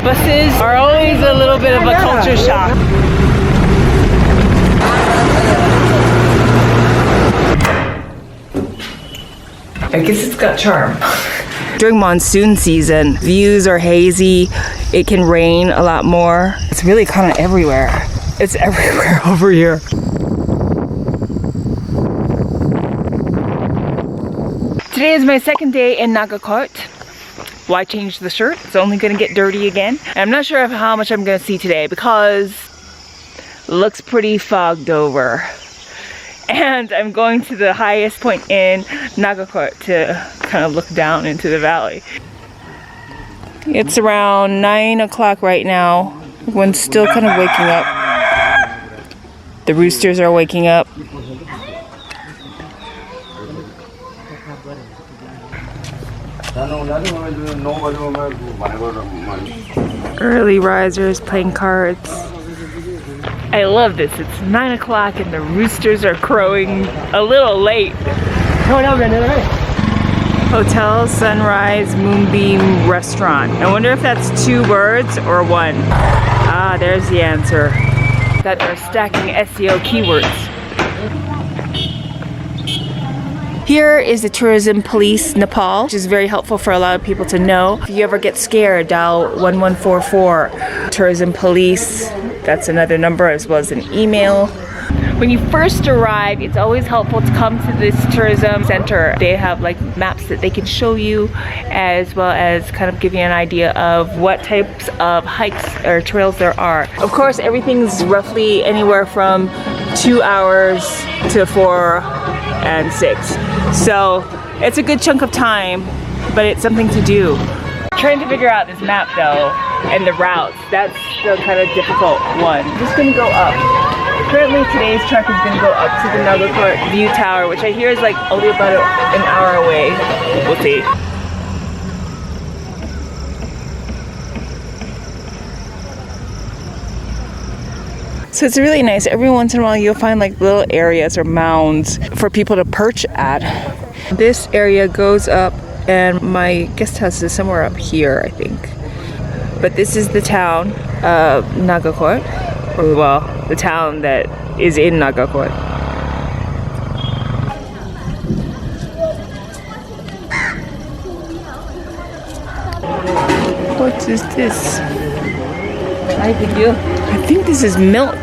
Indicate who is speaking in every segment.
Speaker 1: Buses are always a little bit of a culture shock. I guess it's got charm. During monsoon season, views are hazy. It can rain a lot more. It's really kind of everywhere. It's everywhere over here. Today is my second day in Nagarkot. Why change the shirt? It's only gonna get dirty again. And I'm not sure of how much I'm gonna see today because it looks pretty fogged over. And I'm going to the highest point in Nagarkot to kind of look down into the valley. It's around 9 o'clock right now. Everyone's still kind of waking up. The roosters are waking up. Early risers playing cards. I love this. It's 9 o'clock and the roosters are crowing a little late. Hotel Sunrise Moonbeam Restaurant. I wonder if that's 2 words or 1. Ah, there's the answer. That are stacking SEO keywords. Here is the tourism police Nepal, which is very helpful for a lot of people to know. If you ever get scared, dial 1144. Tourism police, that's another number, as well as an email. When you first arrive, it's always helpful to come to this tourism center. They have like maps that they can show you, as well as kind of give you an idea of what types of hikes or trails there are. Of course, everything's roughly anywhere from 2 hours to 4 and 6. So it's a good chunk of time, but it's something to do. Trying to figure out this map though, and the routes, that's the kind of difficult one. I'm just gonna go up. Currently today's trek is gonna go up to the Nagarkot view tower, which I hear is like only about an hour away. We'll see. So it's really nice. Every once in a while you'll find like little areas or mounds for people to perch at. This area goes up and my guest house is somewhere up here, I think. But this is the town of Nagarkot, or well, the town that is in Nagarkot. What is this? I think this is milk.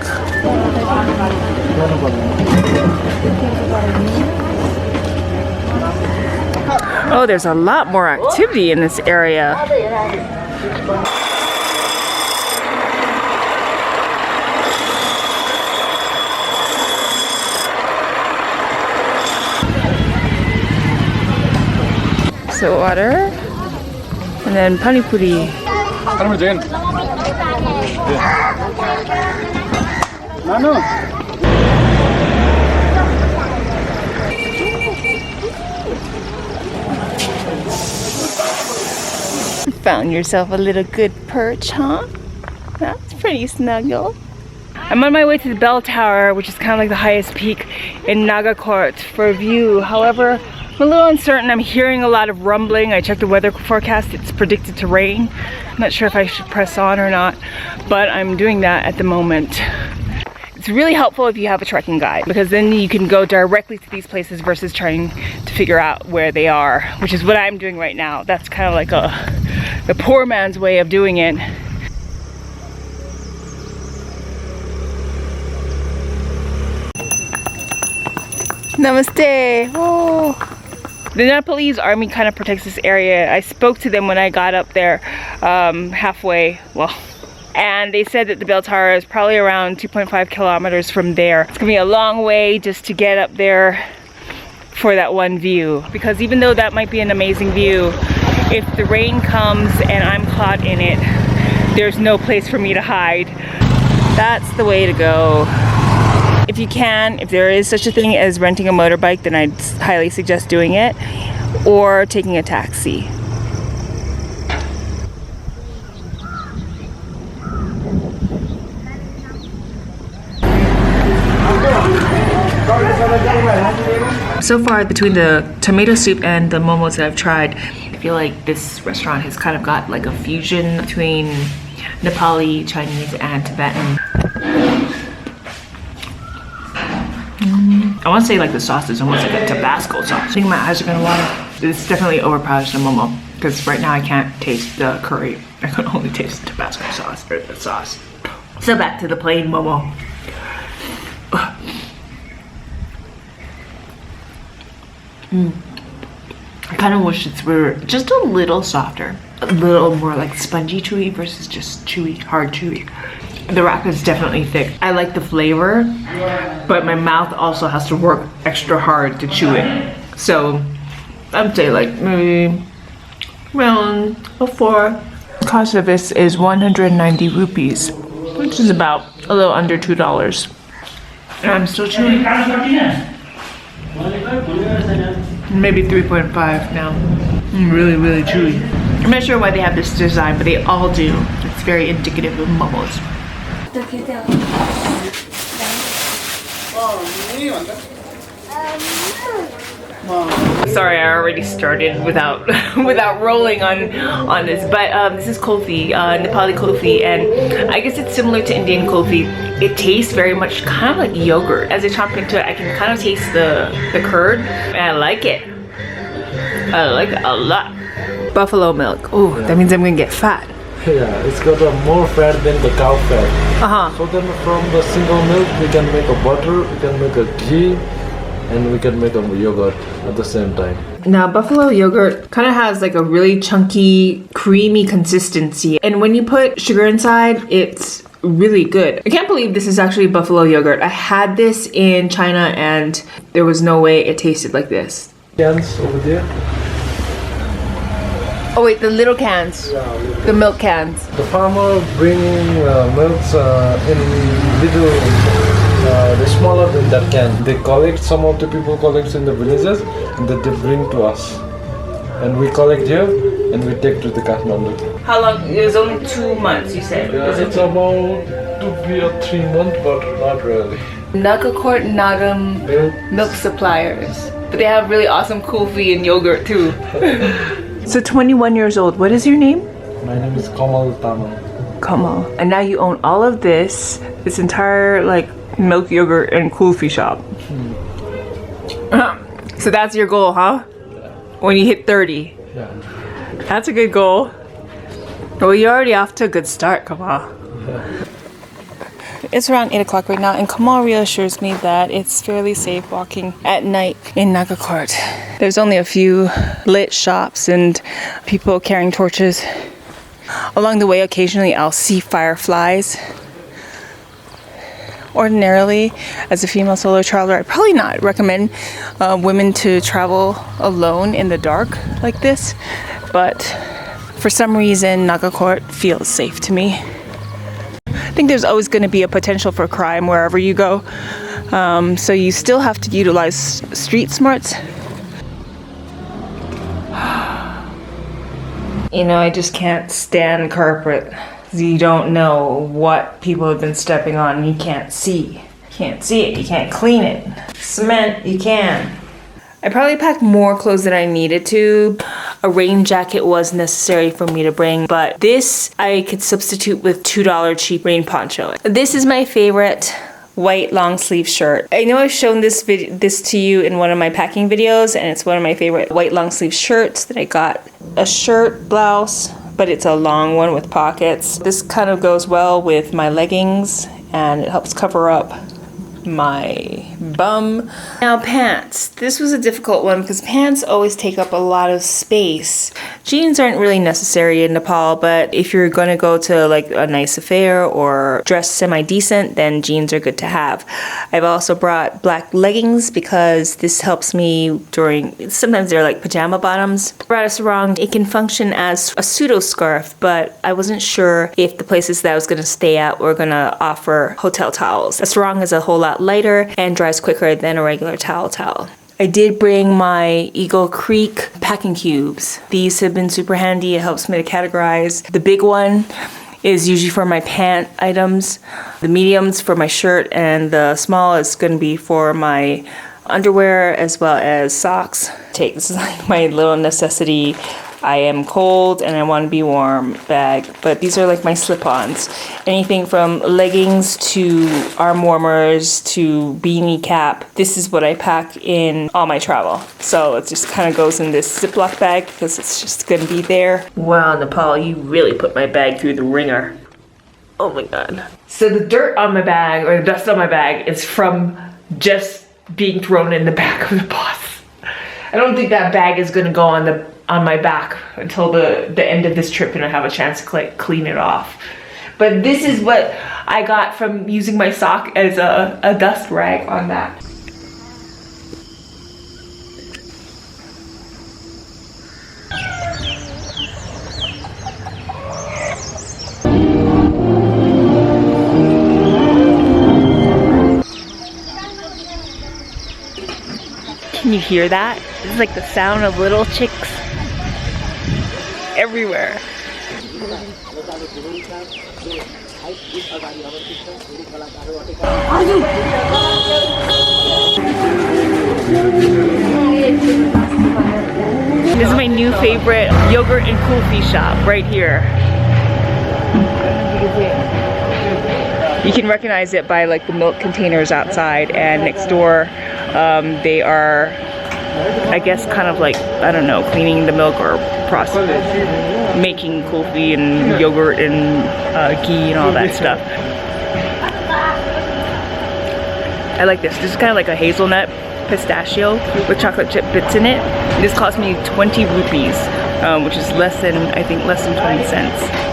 Speaker 1: Oh, there's a lot more activity in this area. So water, and then pani puri. Found yourself a little good perch, huh? That's pretty snuggle. I'm on my way to the bell tower, which is kind of like the highest peak in Nagarkot, for a view. However, I'm a little uncertain. I'm hearing a lot of rumbling. I checked the weather forecast. It's predicted to rain. I'm not sure if I should press on or not, but I'm doing that at the moment. It's really helpful if you have a trekking guide, because then you can go directly to these places versus trying to figure out where they are, which is what I'm doing right now. That's kind of like the poor man's way of doing it. Namaste. Oh. The Nepalese army kind of protects this area. I spoke to them when I got up there halfway, well, and they said that the bell tower is probably around 2.5 kilometers from there. It's gonna be a long way just to get up there for that one view, because even though that might be an amazing view, if the rain comes and I'm caught in it, there's no place for me to hide. That's the way to go. If you can, if there is such a thing as renting a motorbike, then I'd highly suggest doing it, or taking a taxi. So far, between the tomato soup and the momos that I've tried, I feel like this restaurant has kind of got like a fusion between Nepali, Chinese, and Tibetan. I want to say like the sauce is almost like a Tabasco sauce. I think my eyes are gonna water. It's definitely overpowers the momo because right now I can't taste the curry. I can only taste the Tabasco sauce or the sauce. So back to the plain momo. I kind of wish it were just a little softer, a little more like spongy chewy versus just chewy, hard chewy. The wrap is definitely thick. I like the flavor, but my mouth also has to work extra hard to chew it. So I'd say like maybe around a 4. The cost of this is 190 rupees, which is about a little under $2. And I'm still chewing. Maybe 3.5 now. I'm really, really chewy. I'm not sure why they have this design, but they all do. It's very indicative of momos. Sorry, I already started without without rolling on this, but this is kulfi, Nepali kulfi, and I guess it's similar to Indian kulfi. It tastes very much kind of like yogurt. As I chomp into it, I can kind of taste the curd, and I like it. I like it a lot. Buffalo milk. Oh, yeah. That means I'm gonna get fat.
Speaker 2: Yeah, it's got more fat than the cow fat. So then from the single milk, we can make a butter, we can make a ghee, and we can make a yogurt at the same time.
Speaker 1: Now, buffalo yogurt kind of has like a really chunky, creamy consistency. And when you put sugar inside, it's really good. I can't believe this is actually buffalo yogurt. I had this in China and there was no way it tasted like this.
Speaker 2: Cans over there.
Speaker 1: Oh wait, the little cans.
Speaker 2: Yeah,
Speaker 1: the milk cans.
Speaker 2: The farmer bringing milks in little, they're smaller than that can. They collect, some of the people collect in the villages and that they bring to us. And we collect here and we take to the Kathmandu.
Speaker 1: How long? It was only 2 months, you said?
Speaker 2: Yeah, it's about to be a 3 month, but not really.
Speaker 1: Nagarkot Nagam milk suppliers. But they have really awesome kulfi and yogurt too. So 21 years old, what is your name?
Speaker 2: My name is Kamal Tamal.
Speaker 1: Kamal. And now you own all of this entire like milk, yogurt, and kulfi shop. So that's your goal, huh? When you hit 30.
Speaker 2: Yeah.
Speaker 1: That's a good goal. Well, you're already off to a good start, Kamal. It's around 8 o'clock right now, and Kamal reassures me that it's fairly safe walking at night in Nagarkot. There's only a few lit shops and people carrying torches. Along the way, occasionally I'll see fireflies. Ordinarily, as a female solo traveler, I'd probably not recommend women to travel alone in the dark like this, but for some reason, Nagarkot feels safe to me. I think there's always going to be a potential for crime wherever you go, so you still have to utilize street smarts. You know, I just can't stand carpet. You don't know what people have been stepping on. You can't see. You can't see it. You can't clean it. Cement, you can. I probably packed more clothes than I needed to. A rain jacket was necessary for me to bring, but this I could substitute with $2 cheap rain poncho. This is my favorite white long sleeve shirt. I know I've shown this to you in one of my packing videos, and it's one of my favorite white long sleeve shirts that I got. A shirt, blouse, but it's a long one with pockets. This kind of goes well with my leggings and it helps cover up my bum. Now pants. This was a difficult one because pants always take up a lot of space. Jeans aren't really necessary in Nepal, but if you're going to go to like a nice affair or dress semi-decent, then jeans are good to have. I've also brought black leggings because this helps me during, sometimes they're like pajama bottoms. I brought a sarong. It can function as a pseudo scarf, but I wasn't sure if the places that I was going to stay at were going to offer hotel towels. A sarong is a whole lot lighter and dries quicker than a regular towel. I did bring my Eagle Creek packing cubes. These have been super handy. It helps me to categorize. The big one is usually for my pant items. The medium's for my shirt, and the small is going to be for my underwear as well as socks. This is like my little necessity I am cold and I want to be warm bag. But these are like my slip-ons. Anything from leggings to arm warmers to beanie cap. This is what I pack in all my travel. So it just kind of goes in this Ziploc bag because it's just going to be there. Wow, Nepal, you really put my bag through the ringer. Oh my god. So the dirt on my bag, or the dust on my bag, is from just being thrown in the back of the bus. I don't think that bag is gonna go on my back until the end of this trip and I have a chance to clean it off. But this is what I got from using my sock as a dust rag on that. Can you hear that? It's like the sound of little chicks everywhere. This is my new favorite yogurt and kulfi shop right here. You can recognize it by like the milk containers outside, and next door they are, I guess, kind of like, I don't know, cleaning the milk or making kulfi and yogurt and ghee and all that stuff. I like this. This is kind of like a hazelnut pistachio with chocolate chip bits in it. This cost me 20 rupees, which is less than 20 cents.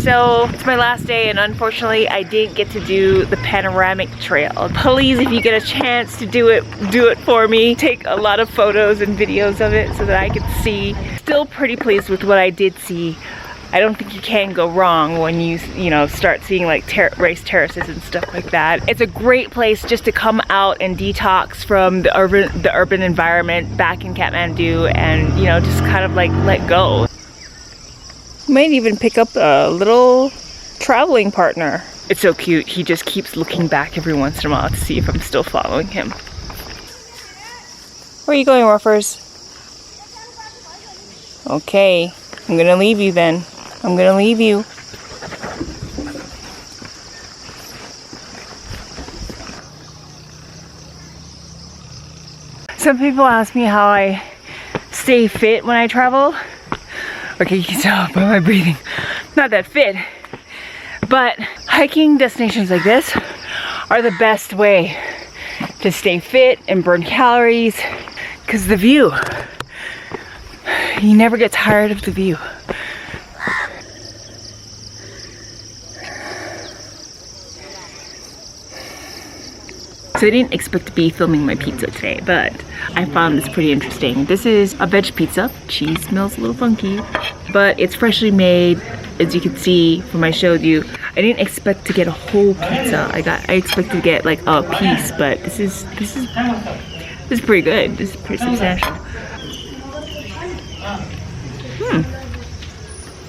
Speaker 1: So it's my last day and unfortunately I didn't get to do the panoramic trail. Please, if you get a chance to do it for me. Take a lot of photos and videos of it so that I can see. Still pretty pleased with what I did see. I don't think you can go wrong when you start seeing like rice terraces and stuff like that. It's a great place just to come out and detox from the urban environment back in Kathmandu and just kind of like let go. Might even pick up a little traveling partner. It's so cute. He just keeps looking back every once in a while to see if I'm still following him. Where are you going, Ruffers? Okay, I'm gonna leave you then. I'm gonna leave you. Some people ask me how I stay fit when I travel. Okay, you can tell by my breathing, not that fit. But hiking destinations like this are the best way to stay fit and burn calories, because the view, you never get tired of the view. So I didn't expect to be filming my pizza today, but I found this pretty interesting. This is a veg pizza. Cheese smells a little funky, but it's freshly made, as you can see from I showed you. I didn't expect to get a whole pizza. I expected to get like a piece, but this is pretty good. This is pretty substantial.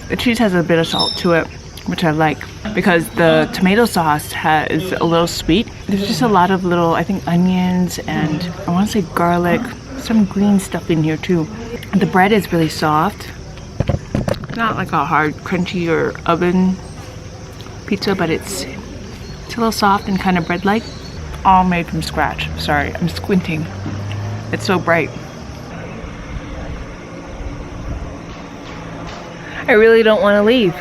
Speaker 1: The cheese has a bit of salt to it, which I like, because the tomato sauce is a little sweet. There's just a lot of little, I think, onions and I want to say garlic, some green stuff in here too. The bread is really soft. Not like a hard, crunchy or oven pizza, but it's a little soft and kind of bread-like. All made from scratch. Sorry, I'm squinting. It's so bright. I really don't want to leave.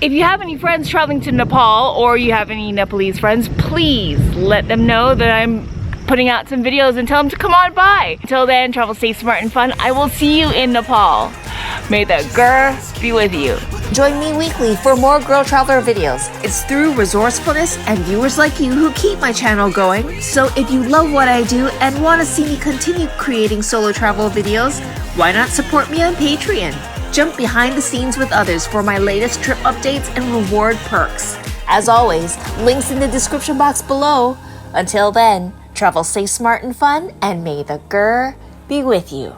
Speaker 1: If you have any friends traveling to Nepal or you have any Nepalese friends, please let them know that I'm putting out some videos and tell them to come on by. Until then, travel safe, smart, and fun. I will see you in Nepal. May the GRRR be with you.
Speaker 3: Join me weekly for more Girl Traveler videos. It's through resourcefulness and viewers like you who keep my channel going. So if you love what I do and want to see me continue creating solo travel videos, why not support me on Patreon? Jump behind the scenes with others for my latest trip updates and reward perks. As always, links in the description box below. Until then, travel safe, smart, and fun, and may the GRRR be with you.